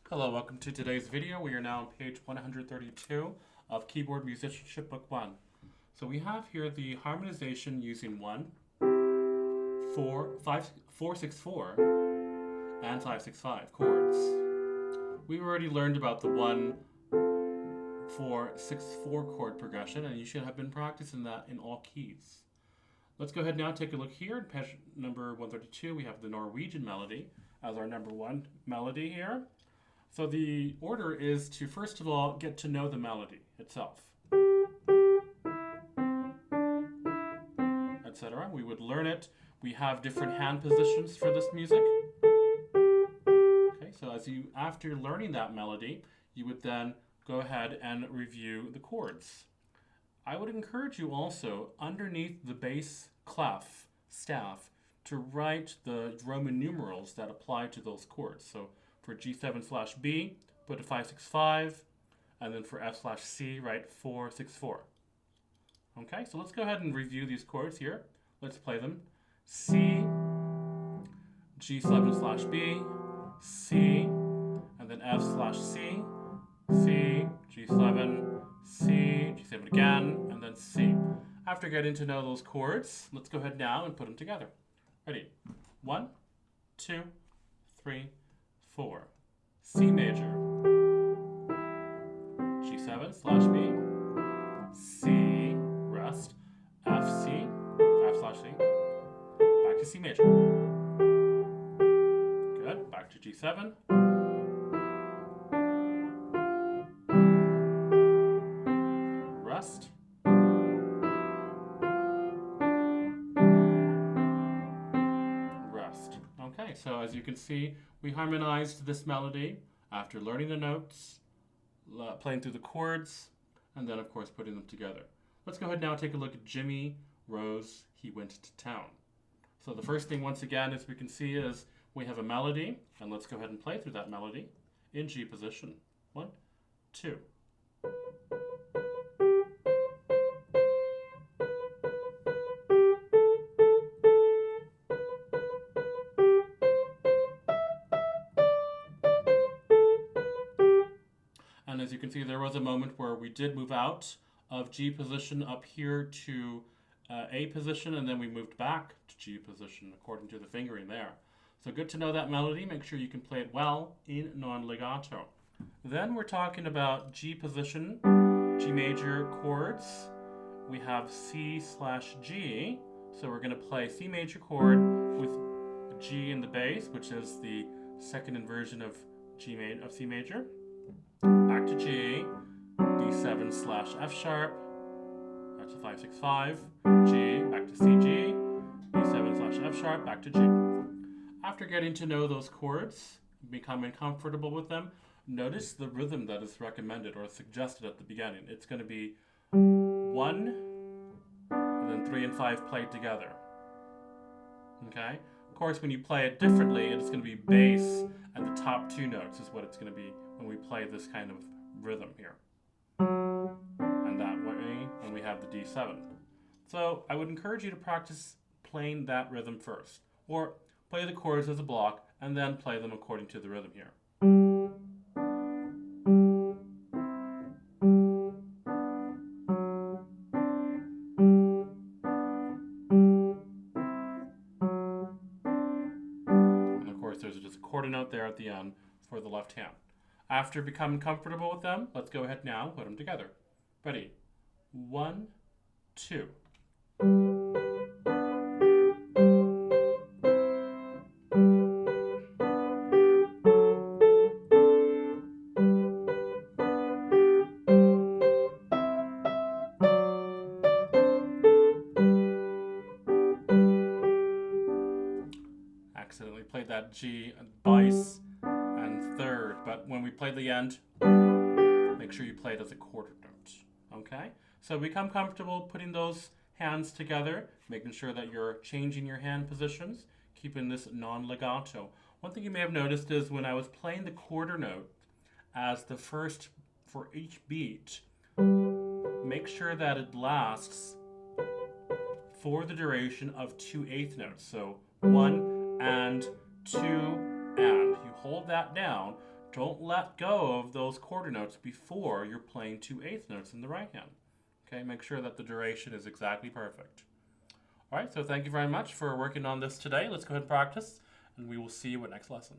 Hello, welcome to today's video. We are now on page 132 of Keyboard Musicianship Book 1. So we have here the harmonization using 1, 4, 6, 4, and 5, 6, 5 chords. We've already learned about the 1, 4, 6, 4 chord progression, and you should have been practicing that in all keys. Let's go ahead now and take a look here. In page number 132, we have the Norwegian melody as our number 1 melody here. So the order is to, first of all, get to know the melody itself, etc. We would learn it. We have different hand positions for this music. Okay, so after learning that melody, you would then go ahead and review the chords. I would encourage you also, underneath the bass clef staff, to write the Roman numerals that apply to those chords. So for G7/B, put a 5, 6, 5, and then for F/C, write 4, 6, 4. Okay, so let's go ahead and review these chords here. Let's play them. C, G7/B, C, and then F/C, C, G7, C, G7 again, and then C. After getting to know those chords, let's go ahead now and put them together. Ready? 1, 2, 3, 4. C major, G7/B, C, rest, F/C, F/C, back to C major. Good, back to G7. Rest. Rest. Okay, so as you can see, we harmonized this melody after learning the notes, playing through the chords, and then of course putting them together. Let's go ahead now and take a look at Jimmy Rose, He Went to Town. So the first thing once again, as we can see, is we have a melody, and let's go ahead and play through that melody in G position. 1, 2. And as you can see, there was a moment where we did move out of G position up here to A position, and then we moved back to G position according to the fingering there. So good to know that melody. Make sure you can play it well in non-legato. Then we're talking about G position, G major chords. We have C/G, so we're going to play C major chord with G in the bass, which is the second inversion of C major. Back to G, D7/F sharp, that's a 5, 6, 5, G, back to C, G, D7/F sharp, back to G. After getting to know those chords, becoming comfortable with them, notice the rhythm that is recommended or suggested at the beginning. It's going to be 1, and then 3 and 5 played together. Okay? Of course, when you play it differently, it's going to be bass, and the top 2 notes is what it's going to be when we play this kind of rhythm here. And that way, when we have the D7. So I would encourage you to practice playing that rhythm first, or play the chords as a block, and then play them according to the rhythm here. And of course, there's just a quarter note there at the end for the left hand. After becoming comfortable with them, let's go ahead now and put them together. Ready? 1, 2. Accidentally played that G twice and third, but when we play the end, make sure you play it as a quarter note. Okay? So become comfortable putting those hands together, making sure that you're changing your hand positions, keeping this non-legato. One thing you may have noticed is when I was playing the quarter note as the first for each beat, make sure that it lasts for the duration of 2 eighth notes. So 1 and 2 and. You hold that down Don't let go of those quarter notes before you're playing 2/8 notes in the right hand. Okay, make sure that the duration is exactly perfect. All right, so thank you very much for working on this today. Let's go ahead and practice, and we will see you at next lesson.